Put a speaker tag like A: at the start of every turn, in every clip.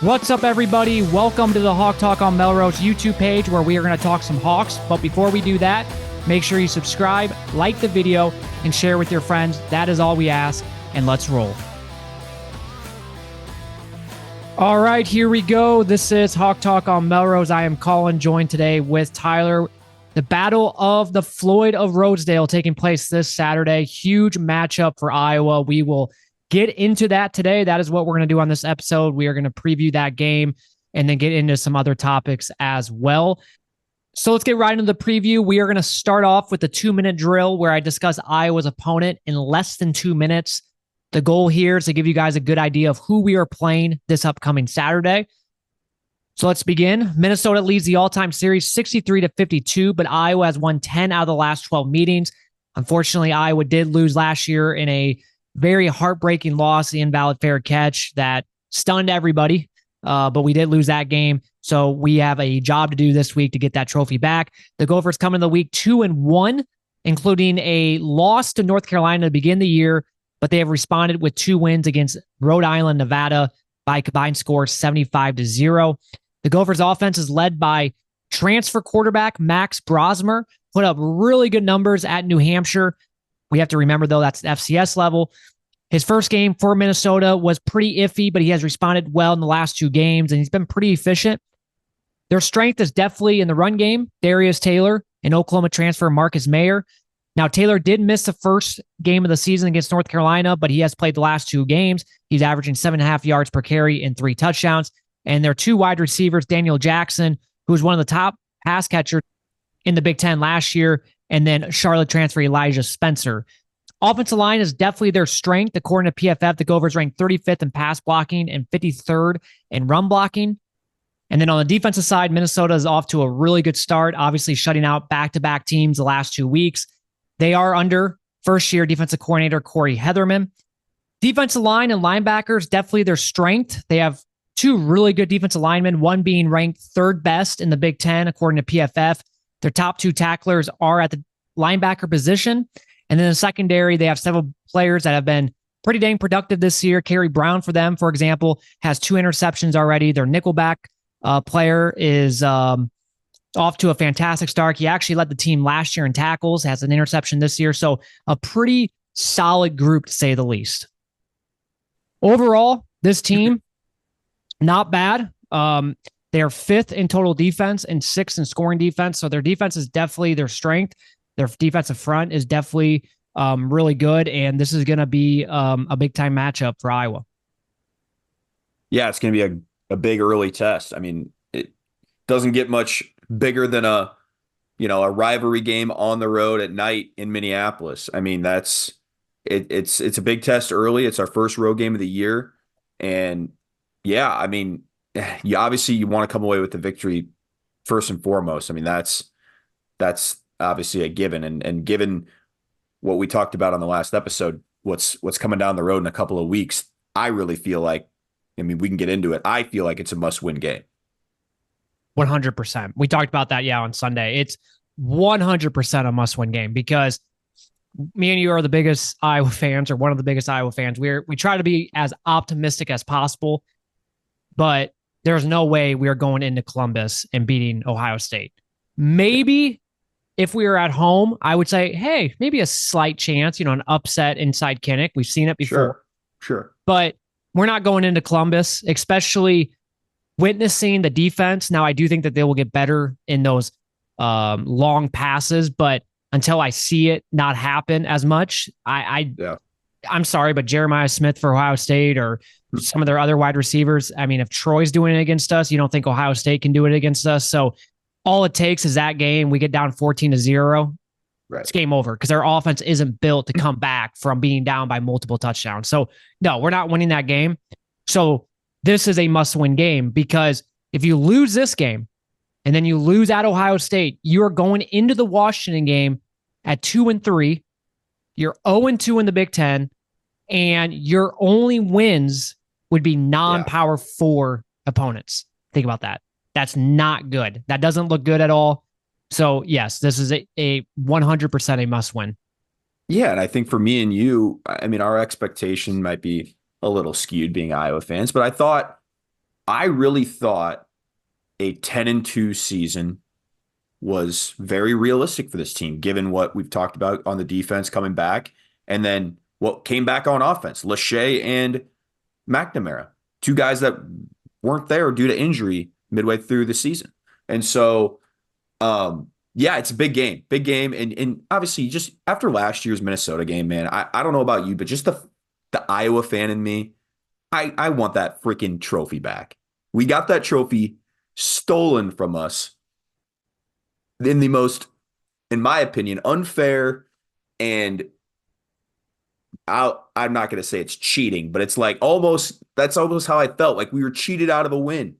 A: What's up, everybody? Welcome to the Hawk Talk on Melrose YouTube page, where we are going to talk some Hawks. But before we do that, make sure you subscribe, like the video, and share with your friends. That is all we ask, and let's roll. All right, here we go. This is Hawk Talk on Melrose. I am Collin, joined today with Tyler. The Battle of the Floyd of Rosedale taking place this Saturday. Huge matchup for Iowa. We will get into that today. That is what we're going to do on this episode. We are going to preview that game and then get into some other topics as well. So let's get right into the preview. We are going to start off with the 2-minute drill where I discuss Iowa's opponent in less than 2 minutes. The goal here is to give you guys a good idea of who we are playing this upcoming Saturday. So let's begin. Minnesota leads the all-time series 63-52, but Iowa has won 10 out of the last 12 meetings. Unfortunately, Iowa did lose last year in a very heartbreaking loss, the invalid fair catch that stunned everybody, but we did lose that game. So we have a job to do this week to get that trophy back. The Gophers come in the week 2-1, including a loss to North Carolina to begin the year, but they have responded with 2 wins against Rhode Island, Nevada by a combined score 75-0. The Gophers offense is led by transfer quarterback Max Brosmer, put up really good numbers at New Hampshire. We have to remember, though, that's FCS level. His first game for Minnesota was pretty iffy, but he has responded well in the last 2 games, and he's been pretty efficient. Their strength is definitely in the run game. Darius Taylor and Oklahoma transfer Marcus Mayer. Now, Taylor did miss the first game of the season against North Carolina, but he has played the last 2 games. He's averaging 7.5 yards per carry and 3 touchdowns. And their 2 wide receivers, Daniel Jackson, who was one of the top pass catchers in the Big Ten last year, and then Charlotte transfer Elijah Spencer. Offensive line is definitely their strength. According to PFF, the Gophers ranked 35th in pass blocking and 53rd in run blocking. And then on the defensive side, Minnesota is off to a really good start, obviously shutting out back-to-back teams the last 2 weeks. They are under first-year defensive coordinator Corey Heatherman. Defensive line and linebackers, definitely their strength. They have 2 really good defensive linemen, one being ranked 3rd best in the Big Ten, according to PFF. Their top 2 tacklers are at the linebacker position. And then in the secondary, they have several players that have been pretty dang productive this year. Kerry Brown, for them, for example, has 2 interceptions already. Their nickelback player is off to a fantastic start. He actually led the team last year in tackles, has an interception this year. So a pretty solid group, to say the least. Overall, this team, not bad. They're 5th in total defense and 6th in scoring defense. So their defense is definitely their strength. Their defensive front is definitely really good. And this is going to be a big-time matchup for Iowa.
B: Yeah, it's going to be a big early test. I mean, it doesn't get much bigger than a rivalry game on the road at night in Minneapolis. I mean, it's a big test early. It's our first road game of the year. And yeah, I mean, you want to come away with the victory first and foremost. I mean, that's obviously a given. And given what we talked about on the last episode, what's coming down the road in a couple of weeks, I really feel like, I mean, we can get into it. I feel like it's a must-win game.
A: 100%. We talked about that, on Sunday. It's 100% a must-win game because me and you are the biggest Iowa fans, or one of the biggest Iowa fans. We try to be as optimistic as possible, but there's no way we are going into Columbus and beating Ohio State. Maybe if we were at home, I would say, hey, maybe a slight chance, an upset inside Kinnick. We've seen it before.
B: Sure.
A: But we're not going into Columbus, especially witnessing the defense. Now, I do think that they will get better in those long passes, but until I see it not happen as much, I'm sorry, but Jeremiah Smith for Ohio State or some of their other wide receivers. I mean, if Troy's doing it against us, you don't think Ohio State can do it against us. So all it takes is that game. We get down 14-0.
B: Right.
A: It's game over because our offense isn't built to come back from being down by multiple touchdowns. So no, we're not winning that game. So this is a must-win game because if you lose this game and then you lose at Ohio State, you are going into the Washington game at 2-3. You're 0-2 in the Big Ten, and your only wins would be non-Power 4 opponents. Think about that. That's not good. That doesn't look good at all. So, yes, this is a 100% a must-win.
B: Yeah, and I think for me and you, I mean, our expectation might be a little skewed being Iowa fans, but I thought I really thought a 10-2 season was very realistic for this team, given what we've talked about on the defense coming back, and then what came back on offense, Lachey and McNamara, two guys that weren't there due to injury midway through the season. And so, yeah, it's a big game. And obviously just after last year's Minnesota game, man, I don't know about you, but just the Iowa fan in me, I want that freaking trophy back. We got that trophy stolen from us in the most, in my opinion, unfair and I'm not going to say it's cheating, but it's like that's almost how I felt. Like we were cheated out of a win.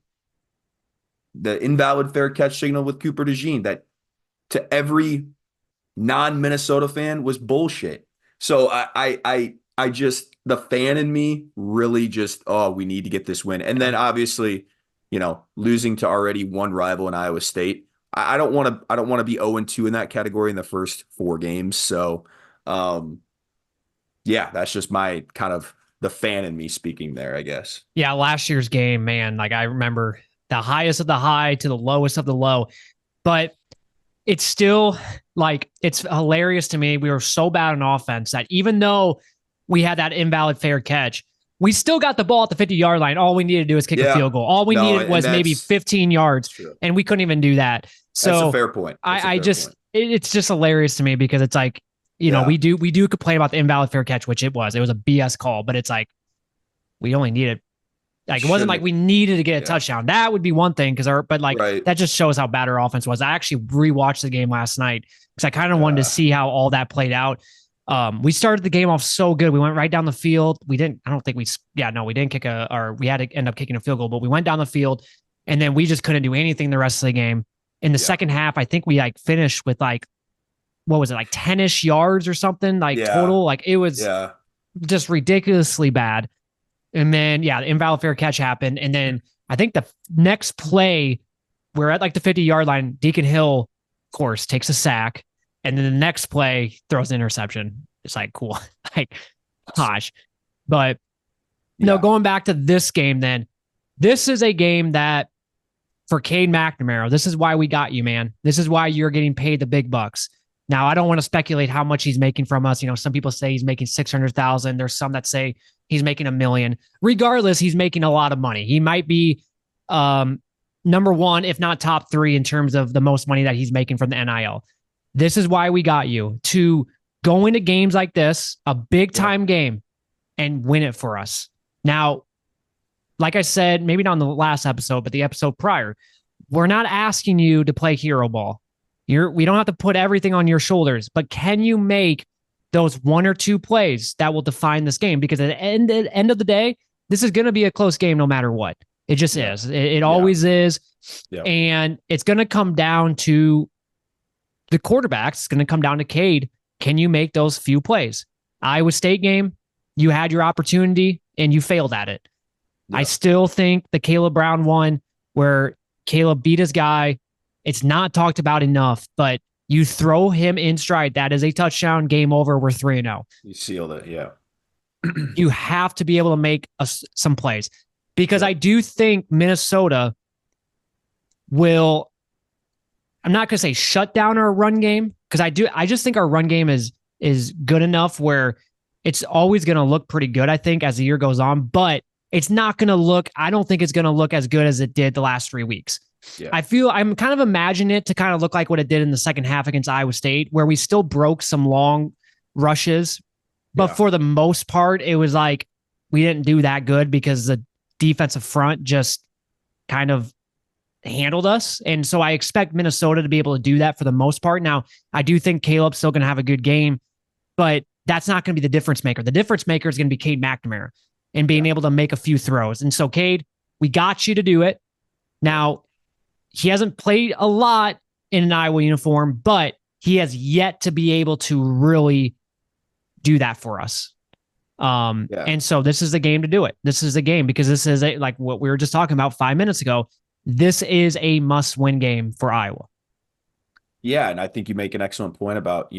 B: The invalid fair catch signal with Cooper DeJean that to every non-Minnesota fan was bullshit. So I just, the fan in me really just, oh, we need to get this win. And then obviously, losing to already one rival in Iowa State. I don't want to be 0-2 in that category in the first 4 games. So, yeah, that's just my kind of the fan in me speaking there, I guess.
A: Yeah, last year's game, man, like I remember the highest of the high to the lowest of the low. But it's still like it's hilarious to me. We were so bad on offense that even though we had that invalid fair catch, we still got the ball at the 50-yard line. All we needed to do is kick a field goal. All we needed was maybe 15 yards, and we couldn't even do that. So
B: that's a fair point.
A: It's just hilarious to me because it's like, we do complain about the invalid fair catch, which it was a BS call, but it's like we only needed, like, it wasn't like we needed to get a touchdown. That would be one thing that just shows how bad our offense was. I actually rewatched the game last night because I kind of wanted to see how all that played out. We started the game off so good. We went right down the field. We didn't kick we had to end up kicking a field goal, but we went down the field and then we just couldn't do anything the rest of the game. In the second half, I think we finished with what was it, 10-ish yards or something total. It was just ridiculously bad. And then, the invalid fair catch happened. And then I think the next play, we're at the 50-yard line. Deacon Hill, of course, takes a sack. And then the next play throws an interception. It's cool. Gosh. But no, going back to this game then, this is a game that for Cade McNamara, this is why we got you, man. This is why you're getting paid the big bucks. Now, I don't want to speculate how much he's making from us. Some people say he's making 600,000. There's some that say he's making $1 million. Regardless, he's making a lot of money. He might be number one, if not top 3 in terms of the most money that he's making from the NIL. This is why we got you to go into games like this, a big time game, and win it for us. Now, like I said, maybe not on the last episode, but the episode prior, we're not asking you to play hero ball. We don't have to put everything on your shoulders, but can you make those 1 or 2 plays that will define this game? Because at the end of the day, this is going to be a close game no matter what. It just is. It always is. Yeah. And it's going to come down to the quarterbacks. It's going to come down to Cade. Can you make those few plays? Iowa State game, you had your opportunity and you failed at it. Yeah. I still think the Kaleb Brown one where Kaleb beat his guy, it's not talked about enough, but you throw him in stride. That is a touchdown. Game over. We're 3-0.
B: You sealed it. Yeah.
A: You have to be able to make some plays because I do think Minnesota will, I'm not going to say shut down our run game because I just think our run game is good enough where it's always going to look pretty good, I think, as the year goes on, but it's not going to look, I don't think it's going to look as good as it did the last 3 weeks. Yeah. I'm kind of imagining it to kind of look like what it did in the second half against Iowa State, where we still broke some long rushes. But for the most part, it was like we didn't do that good because the defensive front just kind of handled us. And so I expect Minnesota to be able to do that for the most part. Now, I do think Caleb's still going to have a good game, but that's not going to be the difference maker. The difference maker is going to be Cade McNamara and being able to make a few throws. And so, Cade, we got you to do it. Now, he hasn't played a lot in an Iowa uniform, but he has yet to be able to really do that for us. And so this is the game to do it. This is the game because this is like what we were just talking about 5 minutes ago. This is a must-win game for Iowa.
B: Yeah, and I think you make an excellent point about,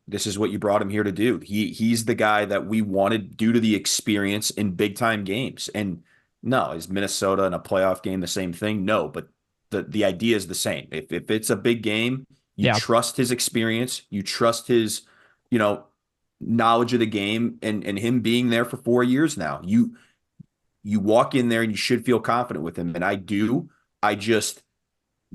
B: this is what you brought him here to do. He's the guy that we wanted due to the experience in big-time games. And No. Is Minnesota in a playoff game the same thing? No, but the idea is the same. If it's a big game, you
A: Yeah.
B: trust his experience, you trust his, you know, knowledge of the game and him being there for 4 years now. You walk in there and you should feel confident with him. And I do. I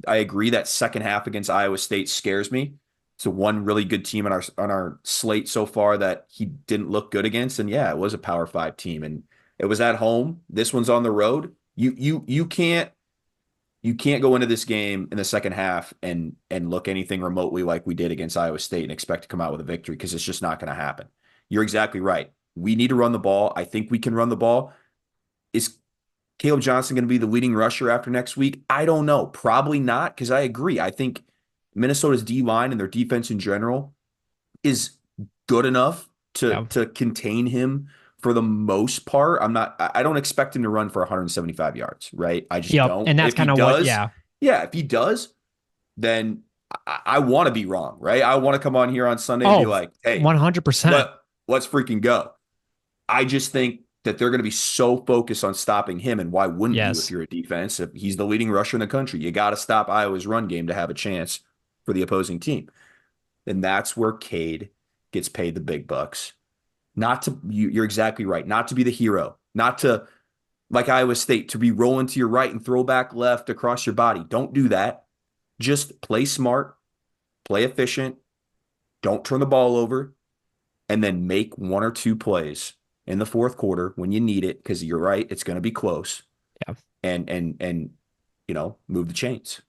B: agree that second half against Iowa State scares me. It's the one really good team on our slate so far that he didn't look good against. And yeah, it was a Power Five team, and it was at home. This one's on the road. You can't go into this game in the second half and look anything remotely like we did against Iowa State and expect to come out with a victory, because it's just not going to happen. You're exactly right. We need to run the ball. I think we can run the ball. Is Caleb Johnson going to be the leading rusher after next week? I don't know. Probably not, because I agree. I think Minnesota's D-line and their defense in general is good enough to contain him for the most part. I don't expect him to run for 175 yards, right? I just don't.
A: And that's kind of what, yeah.
B: Yeah, if he does, then I want to be wrong, right? I want to come on here on Sunday and be like, hey,
A: 100%.
B: Let's freaking go. I just think that they're going to be so focused on stopping him. And why wouldn't you if you're a defense? If he's the leading rusher in the country, you got to stop Iowa's run game to have a chance for the opposing team. And that's where Cade gets paid the big bucks. You're exactly right. Not to be the hero, not to, like Iowa State, to be rolling to your right and throw back left across your body. Don't do that. Just play smart, play efficient, don't turn the ball over, and then make one or two plays in the fourth quarter when you need it, because you're right, it's going to be close.
A: Yeah.
B: And move the chains.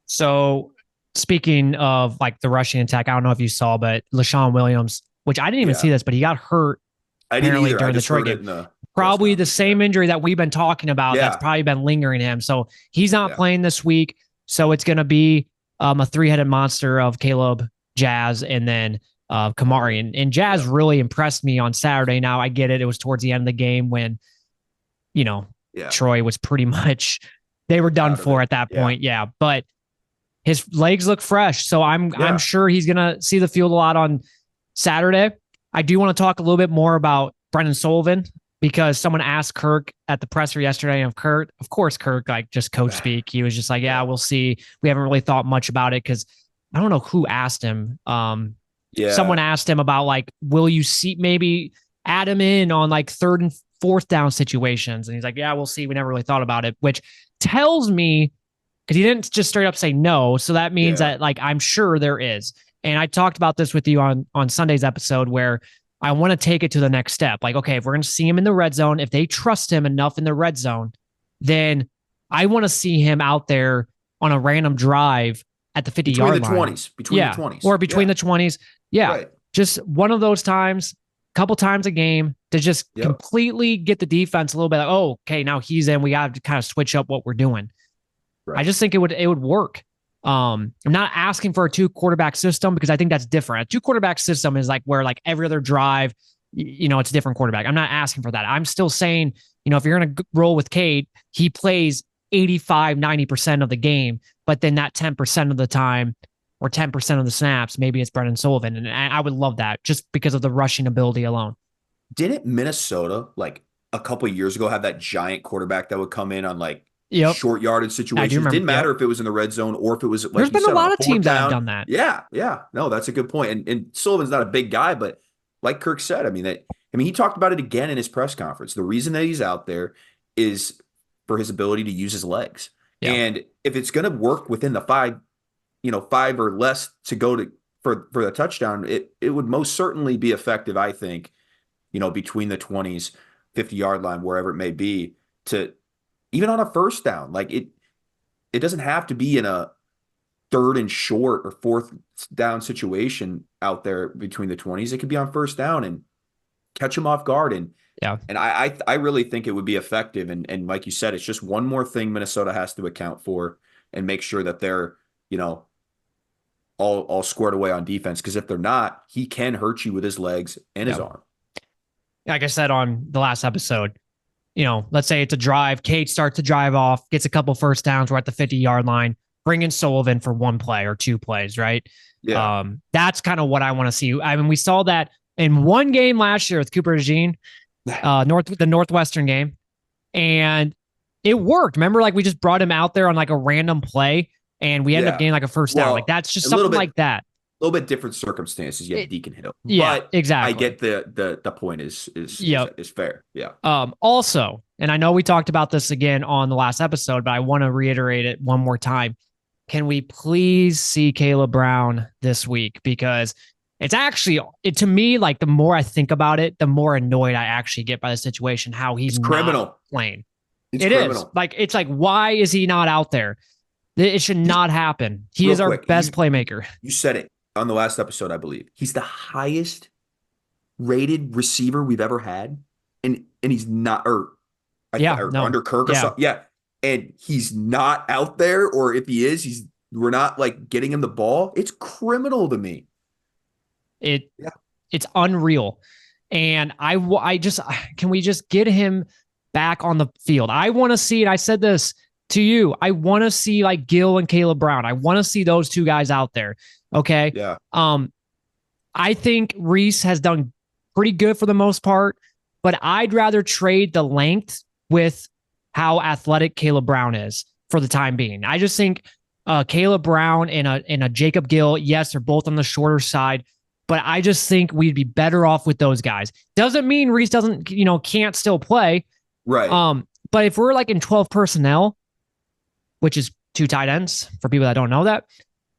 A: So speaking of like the rushing attack, I don't know if you saw, but LaShawn Williams, which I didn't even see this, but he got hurt apparently during the Detroit game. Probably the same injury that we've been talking about that's probably been lingering him. So he's not playing this week. So it's going to be a three-headed monster of Kaleb, Jazz, and then Kamari. And Jazz really impressed me on Saturday. Now, I get it. It was towards the end of the game when, Troy was pretty much, they were done for at that point. Yeah. But his legs look fresh. So I'm sure he's going to see the field a lot on Saturday. I do want to talk a little bit more about Brendan Sullivan, because someone asked Kirk at the presser yesterday, and of course, Kirk, like just coach speak. He was just like, yeah, we'll see. We haven't really thought much about it, because I don't know who asked him. Someone asked him about like, will you see maybe add him in on like third and fourth down situations? And he's like, yeah, we'll see. We never really thought about it, which tells me, because he didn't just straight up say no. So that means that like, I'm sure there is. And I talked about this with you on Sunday's episode, where I want to take it to the next step. Like, okay, if we're going to see him in the red zone, if they trust him enough in the red zone, then I want to see him out there on a random drive at the 50-yard line.
B: Between the 20s.
A: Or between the 20s. Yeah. Right. Just one of those times, couple times a game, to just completely get the defense a little bit like, oh, okay, now he's in. We got to kind of switch up what we're doing. Right. I just think it would work. I'm not asking for a 2-quarterback system, because I think that's different. A 2-quarterback system is like where like every other drive, it's a different quarterback. I'm not asking for that. I'm still saying, if you're going to roll with Cade, he plays 85, 90% of the game, but then that 10% of the time or 10% of the snaps, maybe it's Brendan Sullivan. And I would love that just because of the rushing ability alone.
B: Didn't Minnesota like a couple of years ago have that giant quarterback that would come in on like short yardage situations? It didn't matter if it was in the red zone or if it was like,
A: there's been a lot of teams that have done that.
B: Yeah. No, that's a good point. And Sullivan's not a big guy, but like Kirk said, he talked about it again in his press conference. The reason that he's out there is for his ability to use his legs. Yeah. And if it's going to work within the 5 or less to go to for the touchdown, it would most certainly be effective, I think, between the 20s, 50-yard line, wherever it may be, to even on a first down. Like it doesn't have to be in a third and short or fourth down situation out there between the 20s. It could be on first down and catch them off guard. And I really think it would be effective. And like you said, it's just one more thing Minnesota has to account for and make sure that they're, all squared away on defense. Because if they're not, he can hurt you with his legs and his arm.
A: Like I said on the last episode, let's say it's a drive. Cade starts to drive off, gets a couple first downs. We're at the 50-yard line. Bring in Sullivan for one play or two plays, right? Yeah. That's kind of what I want to see. I mean, we saw that in one game last year with Cooper DeJean, the Northwestern game. And it worked. Remember, like we just brought him out there on like a random play and we ended up
B: Yeah.
A: getting like a first down. Like
B: Well,
A: that's just
B: a little
A: something
B: bit,
A: like that.
B: little bit different circumstances. You have
A: It,
B: Deacon Hill,
A: yeah,
B: but I
A: exactly.
B: get the point
A: Yep.
B: is fair. Yeah.
A: Also, and I know we talked about this again on the last episode, but I want to reiterate it one more time. Can we please see Caleb Brown this week? Because it's actually, to me, like the more I think about it, the more annoyed I actually get by the situation, how he's
B: It's
A: not
B: criminal.
A: playing.
B: It's
A: It is.
B: criminal.
A: Like, it's like, why is he not out there? It should
B: He,
A: not happen. He
B: real
A: is our
B: quick,
A: best playmaker.
B: you said it on the last episode, I believe. He's the highest rated receiver we've ever had, and he's not,
A: Yeah,
B: or
A: no.
B: under Kirk or
A: Yeah.
B: something. Yeah, and he's not out there, or if he is, we're not like getting him the ball. It's criminal to me.
A: It
B: Yeah.
A: it's unreal. And I just can we just get him back on the field? I want to see, and I said this to you, I want to see like Gill and Caleb Brown. I want to see those two guys out there. Okay.
B: Yeah.
A: I think Reese has done pretty good for the most part, but I'd rather trade the length with how athletic Caleb Brown is for the time being. I just think Caleb Brown and a Jacob Gill, yes, they're both on the shorter side, but I just think we'd be better off with those guys. Doesn't mean Reese doesn't, can't still play.
B: Right.
A: But if we're like in 12 personnel, which is two tight ends for people that don't know that,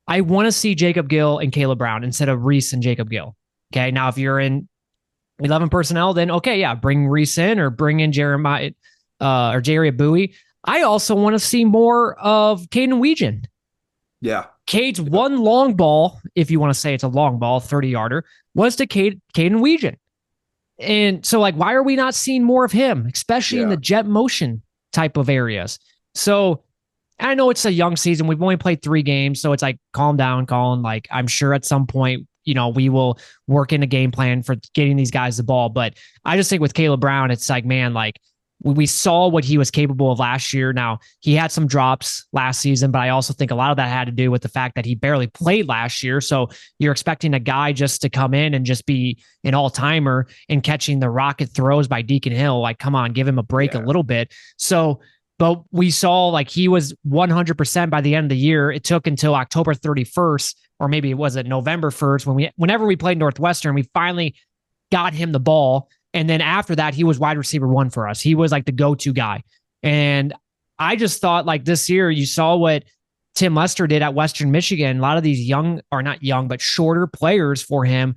A: I want to see Jacob Gill and Caleb Brown instead of Reese and Jacob Gill. Okay. Now, if you're in 11 personnel, then okay, yeah, bring Reese in or bring in Jeremiah or Jerry Bowie. I also want to see more of Caden Weegan.
B: Yeah.
A: Cade's one long ball, if you want to say it's a long ball, 30-yarder, was to Caden Weegan. And so, like, why are we not seeing more of him, especially in the jet motion type of areas? So I know it's a young season. We've only played 3 games. So it's like, calm down, Collin. Like, I'm sure at some point, we will work in a game plan for getting these guys the ball. But I just think with Caleb Brown, it's like, man, like we saw what he was capable of last year. Now, he had some drops last season, but I also think a lot of that had to do with the fact that he barely played last year. So you're expecting a guy just to come in and just be an all-timer and catching the rocket throws by Deacon Hill. Like, come on, give him a break a little bit. So, but we saw like he was 100% by the end of the year. It took until October 31st, or maybe it was November 1st, whenever we played Northwestern, we finally got him the ball. And then after that, he was wide receiver 1 for us. He was like the go-to guy. And I just thought like this year, you saw what Tim Lester did at Western Michigan. A lot of these young, or not young, but shorter players for him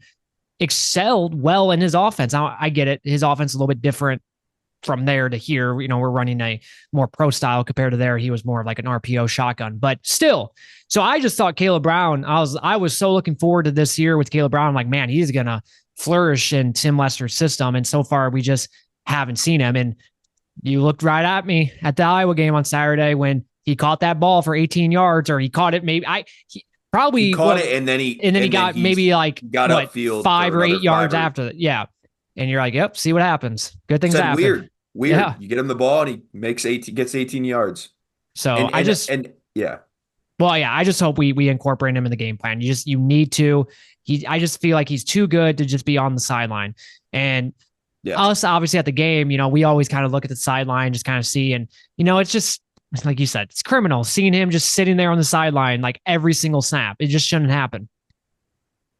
A: excelled well in his offense. Now, I get it. His offense is a little bit different from there to here. We're running a more pro style compared to there. He was more of like an RPO shotgun, but still. So I just thought Caleb Brown, I was so looking forward to this year with Caleb Brown. I'm like, man, he's going to flourish in Tim Lester's system. And so far we just haven't seen him. And you looked right at me at the Iowa game on Saturday when he caught that ball for 18 yards, or he caught it. Maybe he caught it.
B: And then he
A: got maybe like
B: upfield
A: 5 or 8 yards after that. Yeah. And you're like, yep, see what happens. Good things happen.
B: Weird.
A: Yeah.
B: You get him the ball and he gets 18 yards.
A: So
B: Well,
A: yeah, I just hope we incorporate him in the game plan. You need to. I just feel like he's too good to just be on the sideline. And us, obviously, at the game, we always kind of look at the sideline, just kind of see, and it's just like you said, it's criminal seeing him just sitting there on the sideline like every single snap. It just shouldn't happen.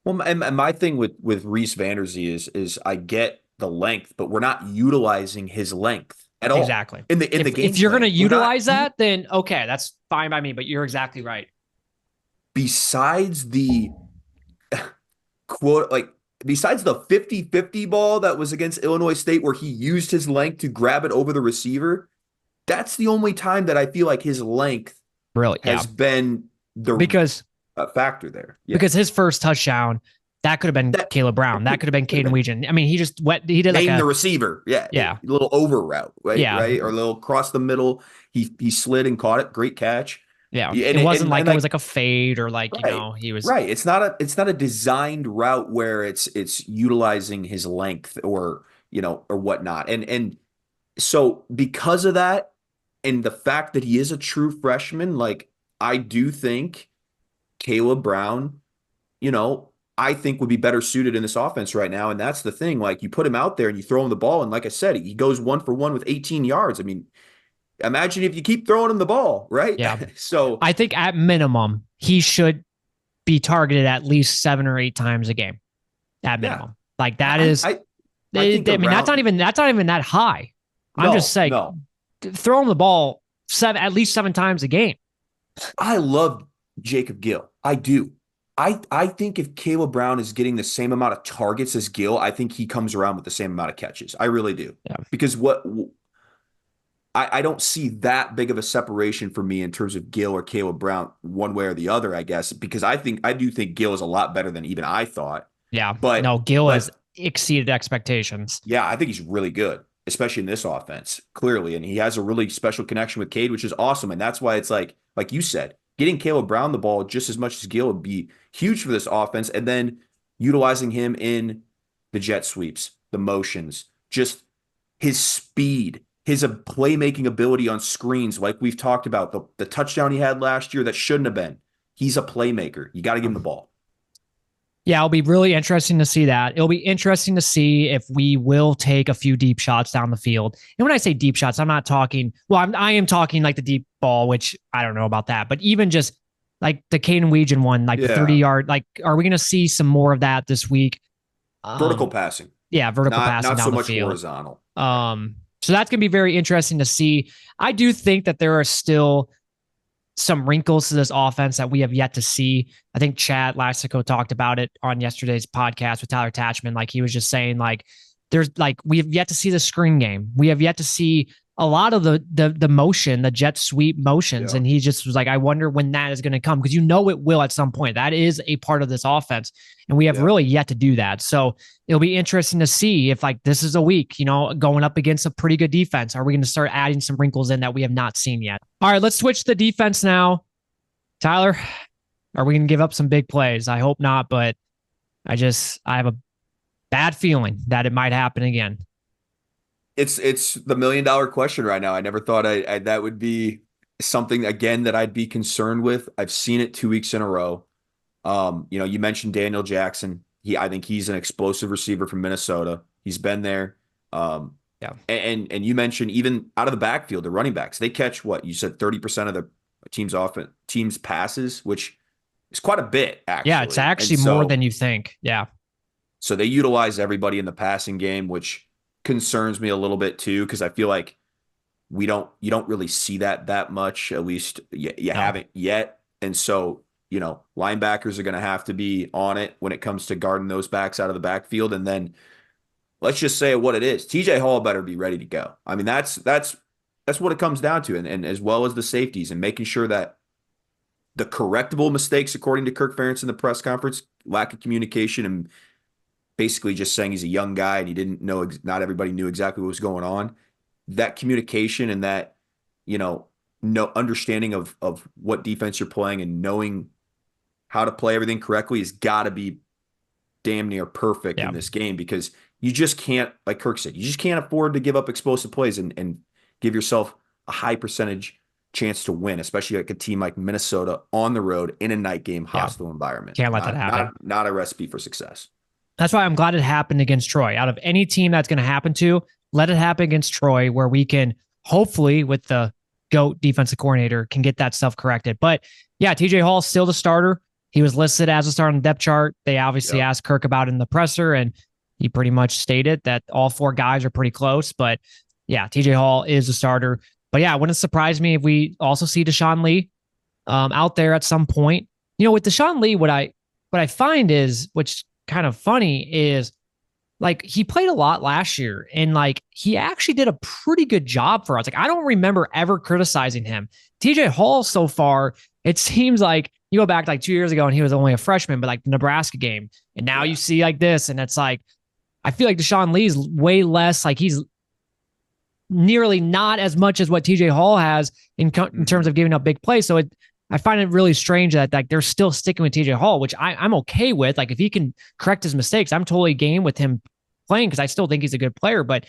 B: Well, and my thing with Reese Vanderzee is I get the length, but we're not utilizing his length at all.
A: Exactly.
B: In the game.
A: If you're going to utilize that, then okay, that's fine by me. But you're exactly right.
B: Besides the besides the 50-50 ball that was against Illinois State where he used his length to grab it over the receiver, that's the only time that I feel like his length
A: really
B: has been a factor there. Yeah.
A: Because his first touchdown, that could have been Caleb Brown. That could have been Caden Weegan. I mean, he did like
B: the receiver. Yeah.
A: Yeah.
B: A little over route, right?
A: Yeah.
B: Right. Or a little across the middle. He slid and caught it. Great catch.
A: Yeah. It wasn't like it was like a fade or like, he was
B: right. It's not a designed route where it's utilizing his length or whatnot. And so because of that, and the fact that he is a true freshman, like I do think Caleb Brown, I think would be better suited in this offense right now. And that's the thing. Like, you put him out there and you throw him the ball, and like I said, he goes 1 for 1 with 18 yards. I mean, imagine if you keep throwing him the ball, right?
A: Yeah.
B: So
A: I think at minimum, he should be targeted at least 7 or 8 times a game at
B: yeah,
A: minimum. Like that
B: I,
A: is,
B: I, I think
A: I mean,
B: around
A: that's not even that high. I'm just
B: no,
A: saying,
B: no.
A: throw him the ball at least 7 times a game.
B: I love Jacob Gill. I do. I think if Caleb Brown is getting the same amount of targets as Gill, I think he comes around with the same amount of catches. I really do.
A: Yeah.
B: Because I don't see that big of a separation for me in terms of Gill or Caleb Brown one way or the other, I guess, because I do think Gill is a lot better than even I thought.
A: Yeah.
B: But
A: No, Gill has
B: but
A: exceeded expectations.
B: yeah, I think he's really good, especially in this offense, clearly. And he has a really special connection with Cade, which is awesome. And that's why it's like you said, getting Caleb Brown the ball just as much as Gill would be huge for this offense. And then utilizing him in the jet sweeps, the motions, just his speed, his playmaking ability on screens, like we've talked about, the touchdown he had last year that shouldn't have been. He's a playmaker. You got to give him the ball.
A: Yeah, it'll be really interesting to see that. It'll be interesting to see if we will take a few deep shots down the field. And when I say deep shots, I'm not talking, I am talking like the deep ball, which I don't know about that, but even just like the Caden Weegan one, like the 30-yard, like, are we going to see some more of that this week?
B: Vertical passing.
A: Yeah, vertical passing
B: not
A: down
B: so
A: the
B: much
A: field.
B: Horizontal.
A: So that's going to be very interesting to see. I do think that there are still some wrinkles to this offense that we have yet to see. I think Chad Lassico talked about it on yesterday's podcast with Tyler Tatchman. Like, he was just saying, like, there's like, we have yet to see the screen game. We have yet to see a lot of the motion, the jet sweep motions. Yeah. And he just was like, I wonder when that is going to come, because it will at some point. That is a part of this offense. And we have really yet to do that. So it'll be interesting to see if, like, this is a week, going up against a pretty good defense. Are we going to start adding some wrinkles in that we have not seen yet? All right, let's switch to the defense now. Tyler, are we going to give up some big plays? I hope not, but I have a bad feeling that it might happen again.
B: It's the $1 million question right now. I never thought that would be something again that I'd be concerned with. I've seen it 2 weeks in a row. You mentioned Daniel Jackson. I think he's an explosive receiver from Minnesota. He's been there.
A: Yeah.
B: And you mentioned even out of the backfield, the running backs, they catch what you said, 30% of the team's passes, which is quite a bit, actually.
A: Yeah, it's actually more than you think. Yeah.
B: So they utilize everybody in the passing game, which concerns me a little bit too, because I feel like you don't really see that much, at least you haven't yet. And so, linebackers are going to have to be on it when it comes to guarding those backs out of the backfield. And then let's just say what it is. TJ Hall better be ready to go. I mean, that's what it comes down to. And as well as the safeties and making sure that the correctable mistakes, according to Kirk Ferentz in the press conference, lack of communication and basically just saying he's a young guy and he didn't know, not everybody knew exactly what was going on. That communication and that, no understanding of what defense you're playing and knowing how to play everything correctly has got to be damn near perfect in this game, because you just can't, like Kirk said, you just can't afford to give up explosive plays and give yourself a high percentage chance to win, especially like a team like Minnesota on the road in a night game, hostile environment.
A: Can't let that happen.
B: Not a recipe for success.
A: That's why I'm glad it happened against Troy. Out of any team that's going to happen to, let it happen against Troy, where we can hopefully, with the GOAT defensive coordinator, can get that stuff corrected. But yeah, TJ Hall is still the starter. He was listed as a starter on the depth chart. They obviously asked Kirk about it in the presser, and he pretty much stated that all 4 guys are pretty close. But yeah, TJ Hall is a starter. But yeah, it wouldn't surprise me if we also see Deshaun Lee out there at some point. With Deshaun Lee, what I find is, which kind of funny, is like, he played a lot last year and like he actually did a pretty good job for us. Like, I don't remember ever criticizing him. TJ Hall, so far, it seems like you go back like 2 years ago and he was only a freshman, but like the Nebraska game, and now you see like this, and it's like, I feel like Deshaun Lee's way less, like he's nearly not as much as what TJ Hall has in terms of giving up big plays. So I find it really strange that like they're still sticking with TJ Hall, which I'm okay with. Like, if he can correct his mistakes, I'm totally game with him playing, because I still think he's a good player. But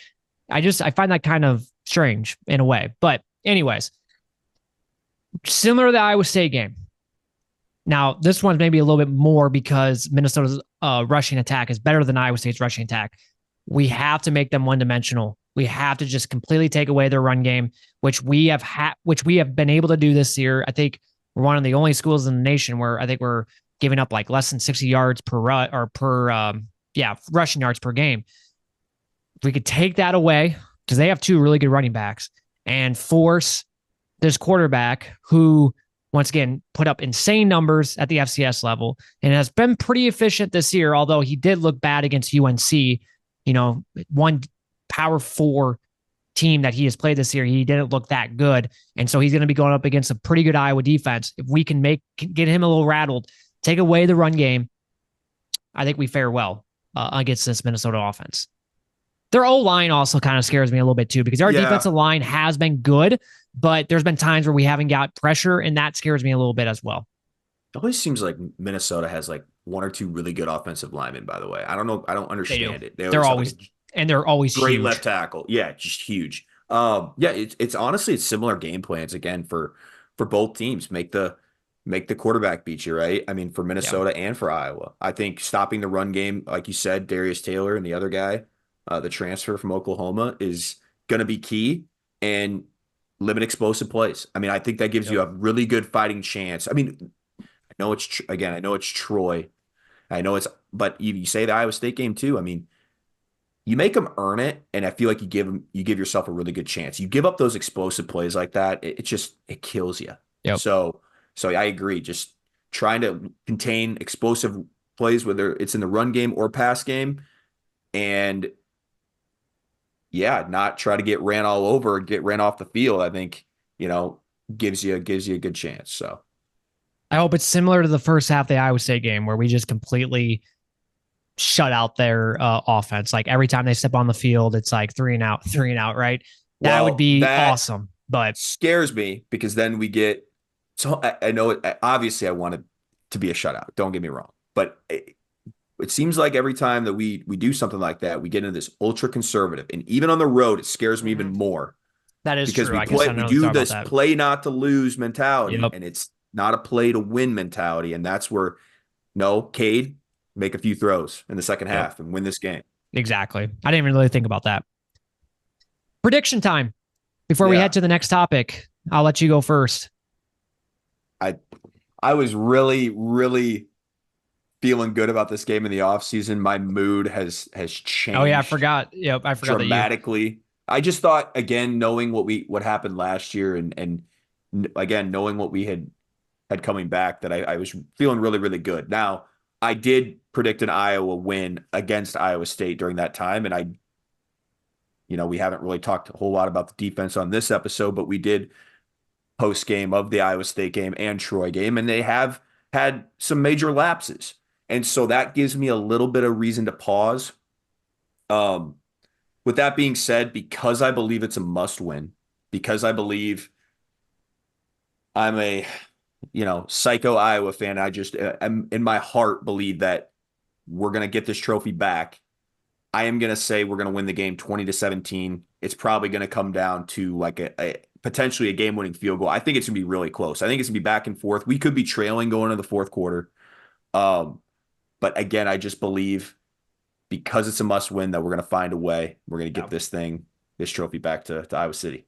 A: I find that kind of strange in a way. But anyways, similar to the Iowa State game, Now, this one's maybe a little bit more because Minnesota's rushing attack is better than Iowa State's rushing attack. We have to make them one-dimensional. We have to just completely take away their run game, which we have been able to do this year. I think we're one of the only schools in the nation where I think we're giving up like less than 60 yards per rushing yards per game. If we could take that away, because they have two really good running backs, and force this quarterback who, once again, put up insane numbers at the FCS level and has been pretty efficient this year, although he did look bad against UNC. One Power 4 team that he has played this year, he didn't look that good. And so he's going to be going up against a pretty good Iowa defense. If we can get him a little rattled, take away the run game, I think we fare well against this Minnesota offense. Their O-line also kind of scares me a little bit too, because our defensive line has been good, but there's been times where we haven't got pressure, and that scares me a little bit as well.
B: It always seems like Minnesota has like one or two really good offensive linemen, by the way. I don't know. I don't understand it.
A: They're always
B: great
A: huge.
B: Left tackle. Yeah, just huge. It's honestly, it's similar game plans again for both teams. Make the quarterback beat you, right? I mean, for Minnesota and for Iowa. I think stopping the run game, like you said, Darius Taylor and the other guy, the transfer from Oklahoma, is going to be key, and limit explosive plays. I mean, I think that gives you a really good fighting chance. I mean, I know it's Troy. But you say the Iowa State game too. I mean, you make them earn it, and I feel like you give yourself a really good chance. You give up those explosive plays like that, it kills you.
A: Yep.
B: So I agree. Just trying to contain explosive plays, whether it's in the run game or pass game, and not try to get ran all over, get ran off the field. I think gives you a good chance. So
A: I hope it's similar to the first half of the Iowa State game, where we just completely shut out their offense. Like every time they step on the field, it's like 3 and out, right? That would be awesome. But
B: scares me, because then we get, so I know it, obviously I want it to be a shutout. Don't get me wrong. But it seems like every time that we do something like that, we get into this ultra conservative, and even on the road, it scares me even more.
A: That is
B: because
A: true.
B: we do this play not to lose mentality, and it's not a play to win mentality. And that's where, Cade, make a few throws in the second half and win this game.
A: Exactly. I didn't even really think about that. Prediction time. Before we head to the next topic, I'll let you go first.
B: I was really, really feeling good about this game in the offseason. My mood has changed.
A: Oh yeah, I forgot. Yep, I forgot
B: dramatically. I just thought, again, knowing what happened last year, and again knowing what we had coming back, that I was feeling really, really good. Now, I did predict an Iowa win against Iowa State during that time, and we haven't really talked a whole lot about the defense on this episode, but we did post game of the Iowa State game and Troy game, and they have had some major lapses. And so that gives me a little bit of reason to pause. With that being said, because I believe it's a must win, because I believe I'm a, psycho Iowa fan, I'm in my heart believe that we're going to get this trophy back. I am going to say we're going to win the game 20-17. It's probably going to come down to like a potentially a game-winning field goal. I think it's going to be really close. I think it's going to be back and forth. We could be trailing going into the fourth quarter. But again, I just believe, because it's a must-win, that we're going to find a way. We're going to get this trophy back to Iowa City.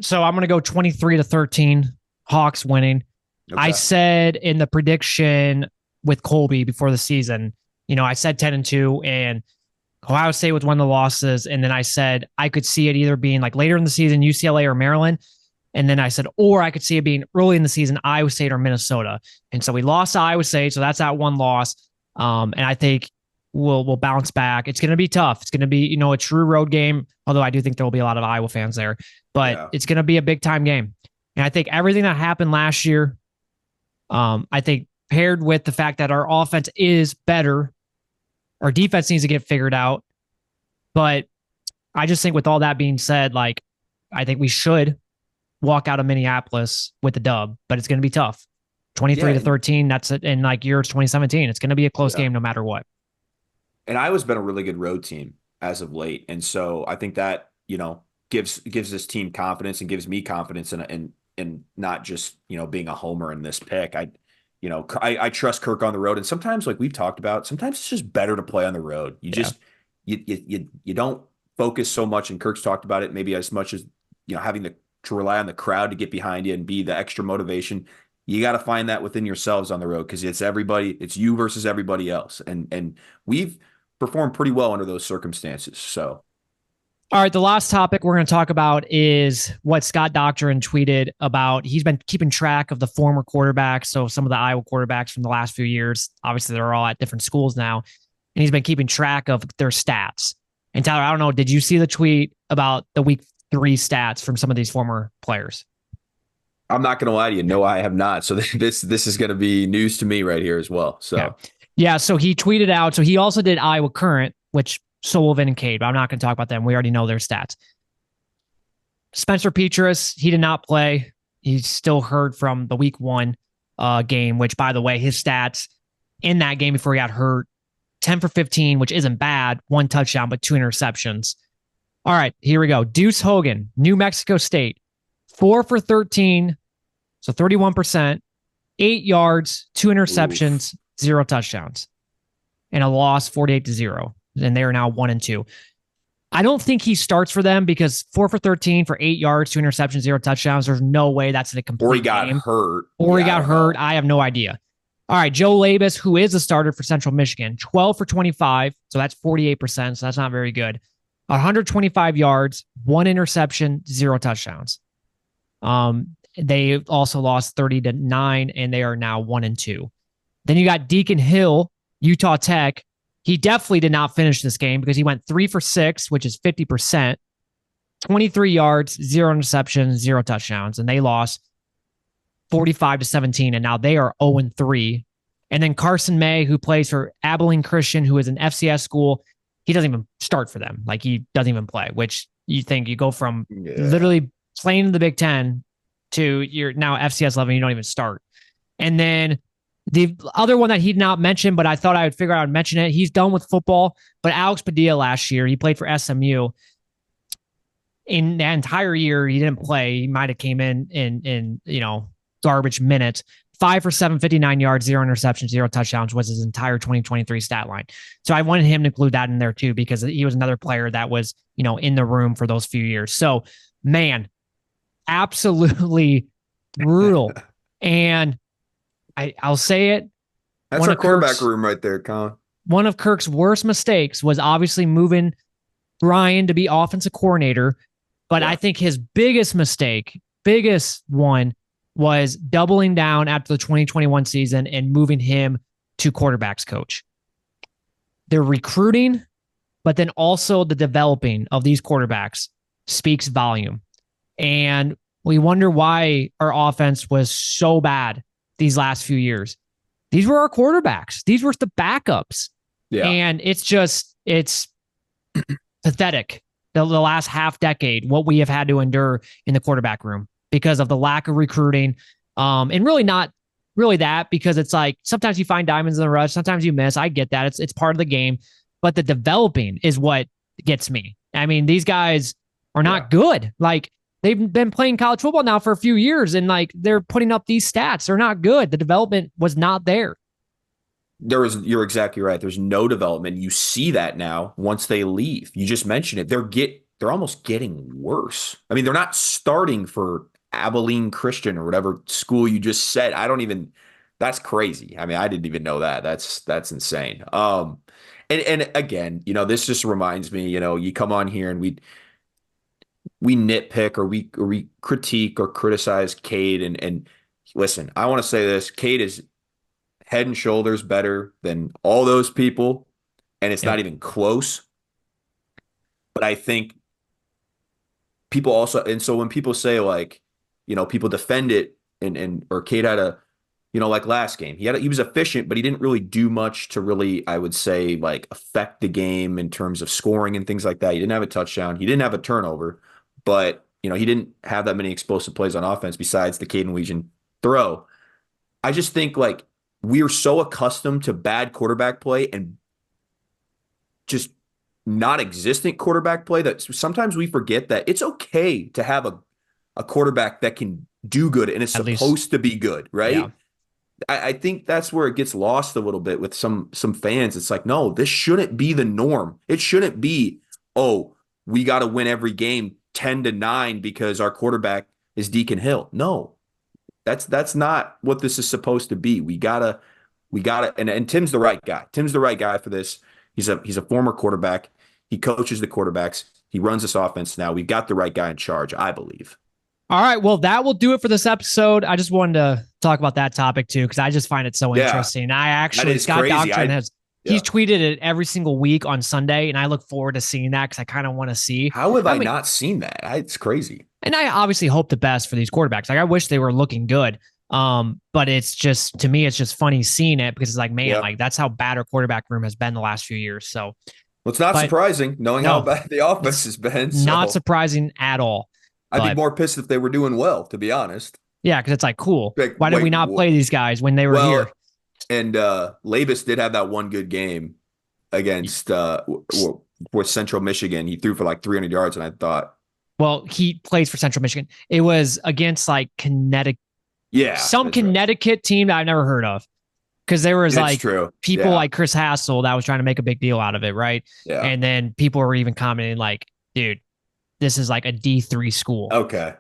A: So I'm going to go 23-13, Hawks winning. Okay. I said in the prediction with Colby before the season, I said 10-2, and Ohio State was one of the losses. And then I said I could see it either being like later in the season, UCLA or Maryland. And then I said, or I could see it being early in the season, Iowa State or Minnesota. And so we lost to Iowa State, so that's that one loss. And I think we'll bounce back. It's going to be tough. It's going to be, a true road game, although I do think there will be a lot of Iowa fans there. But it's going to be a big-time game. And I think everything that happened last year, I think paired with the fact that our offense is better, our defense needs to get figured out. But I just think with all that being said, like, I think we should walk out of Minneapolis with the dub, but it's going to be tough. 23-13, that's it. And like years 2017, it's going to be a close game no matter what.
B: And Iowa's been a really good road team as of late. And so I think that, gives this team confidence and gives me confidence in and not just, being a homer in this pick. I trust Kirk on the road. And sometimes, like we've talked about, sometimes it's just better to play on the road.
A: Yeah.
B: You don't focus so much, and Kirk's talked about it maybe as much as, having to rely on the crowd to get behind you and be the extra motivation. You got to find that within yourselves on the road, because it's you versus everybody else. And we've performed pretty well under those circumstances. So
A: All right, the last topic we're going to talk about is what Scott Doctrine tweeted about. He's been keeping track of the former quarterbacks, so some of the Iowa quarterbacks from the last few years. Obviously, they're all at different schools now, and he's been keeping track of their stats. And Tyler, I don't know, did you see the tweet about the week 3 stats from some of these former players?
B: I'm not going to lie to you. No, I have not. So this is going to be news to me right here as well. So
A: yeah. So he tweeted out. So he also did Iowa Current, which Sullivan and Cade, but I'm not going to talk about them. We already know their stats. Spencer Petras, he did not play. He's still hurt from the week 1 game, which, by the way, his stats in that game before he got hurt, 10 for 15, which isn't bad. 1 touchdown, but 2 interceptions. All right, here we go. Deuce Hogan, New Mexico State, 4 for 13, so 31%, 8 yards, 2 interceptions, 0 touchdowns, and a loss 48-0. And they are now 1-2. I don't think he starts for them because 4 for 13 for 8 yards, 2 interceptions, 0 touchdowns. There's no way that's a complete
B: Or he got
A: game.
B: hurt.
A: Or he got hurt. I have no idea. All right, Joe Labus, who is a starter for Central Michigan, 12 for 25, so that's 48%, so that's not very good. 125 yards, 1 interception, 0 touchdowns. They also lost 30-9, and they are now 1-2. Then you got Deacon Hill, Utah Tech. He definitely did not finish this game because he went 3 for 6, which is 50%, 23 yards, 0 interceptions, 0 touchdowns, and they lost 45-17, and now they are 0-3. And then Carson May, who plays for Abilene Christian, who is an FCS school, he doesn't even start for them. Like, he doesn't even play, which you think you go from literally playing in the Big Ten to you're now FCS level, and you don't even start. And then the other one that he'd not mentioned, but I thought I would figure out I'd mention it. He's done with football, but Alex Padilla last year, he played for SMU. In the entire year, he didn't play. He might have came in garbage minutes. 5 for 7, 59 yards, 0 interceptions, 0 touchdowns was his entire 2023 stat line. So I wanted him to include that in there too, because he was another player that was, in the room for those few years. So, man, absolutely brutal. And I'll say it.
B: That's our quarterback room right there, Colin.
A: One of Kirk's worst mistakes was obviously moving Brian to be offensive coordinator. But I think his biggest one, was doubling down after the 2021 season and moving him to quarterbacks coach. The recruiting, but then also the developing of these quarterbacks speaks volume. And we wonder why our offense was so bad these last few years. These were our quarterbacks. These were the backups. Yeah. And it's pathetic. The last half decade, what we have had to endure in the quarterback room because of the lack of recruiting. And really not really that, because it's like sometimes you find diamonds in the rough, sometimes you miss. I get that. It's part of the game. But the developing is what gets me. I mean, these guys are not good. Like, they've been playing college football now for a few years, and like they're putting up these stats. They're not good. The development was not there.
B: You're exactly right. There's no development. You see that now once they leave. You just mentioned it. They're almost getting worse. I mean, they're not starting for Abilene Christian or whatever school you just said. That's crazy. I mean, I didn't even know that. That's insane. And again, this just reminds me, you come on here and we nitpick or we critique or criticize Cade. And listen, I want to say this. Cade is head and shoulders better than all those people, and it's not even close. But I think people also, and so when people say like, people defend it or Cade had a, like last game, he was efficient, but he didn't really do much to really, I would say, like affect the game in terms of scoring and things like that. He didn't have a touchdown. He didn't have a turnover, but he didn't have that many explosive plays on offense besides the Caden Legion throw. I just think like we are so accustomed to bad quarterback play and just not existent quarterback play that sometimes we forget that it's okay to have a quarterback that can do good and is supposed to be good, right?
A: Yeah.
B: I think that's where it gets lost a little bit with some fans. It's like, no, this shouldn't be the norm. It shouldn't be, oh, we got to win every game 10-9 because our quarterback is Deacon Hill. No, that's not what this is supposed to be. We gotta, and Tim's the right guy. Tim's the right guy for this. He's a former quarterback. He coaches the quarterbacks. He runs this offense now. We've got the right guy in charge, I believe.
A: All right. Well, that will do it for this episode. I just wanted to talk about that topic too, because I just find it so interesting. I actually, Scott
B: crazy.
A: Doctrine he's tweeted it every single week on Sunday, and I look forward to seeing that because I kind of want to see.
B: How have I not seen that? It's crazy.
A: And I obviously hope the best for these quarterbacks. Like I wish they were looking good. But it's just, to me, it's just funny seeing it because it's like, man, like that's how bad our quarterback room has been the last few years. So,
B: well, it's not surprising knowing how bad the offense has been. So.
A: Not surprising at all.
B: I'd be more pissed if they were doing well, to be honest.
A: Yeah, because it's like, cool. Why did we not play these guys when they were here?
B: And Labus did have that one good game against for Central Michigan. He threw for like 300 yards, and I thought.
A: Well, he plays for Central Michigan. It was against like Connecticut. Yeah. Some Connecticut team that I've never heard of. Because there was people like Chris Hassel that was trying to make a big deal out of it, right? Yeah. And then people were even commenting like, dude, this is like a D3 school.
B: Okay.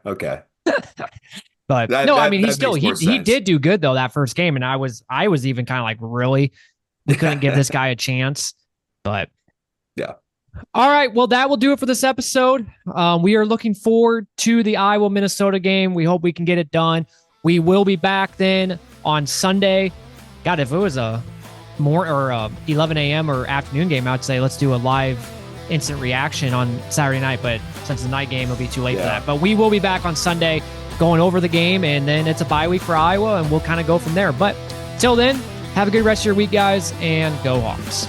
A: But I mean, he did do good though that first game, and I was even kind of like, really, we couldn't give this guy a chance. But
B: yeah.
A: All right, well, that will do it for this episode. We are looking forward to the Iowa-Minnesota game. We hope we can get it done. We will be back then on Sunday. God, if it was a 11 a.m. or afternoon game, I'd say let's do a live instant reaction on Saturday night, but since the night game, it'll be too late for that. But we will be back on Sunday going over the game, and then it's a bye week for Iowa, and we'll kind of go from there. But till then, have a good rest of your week, guys, and go Hawks.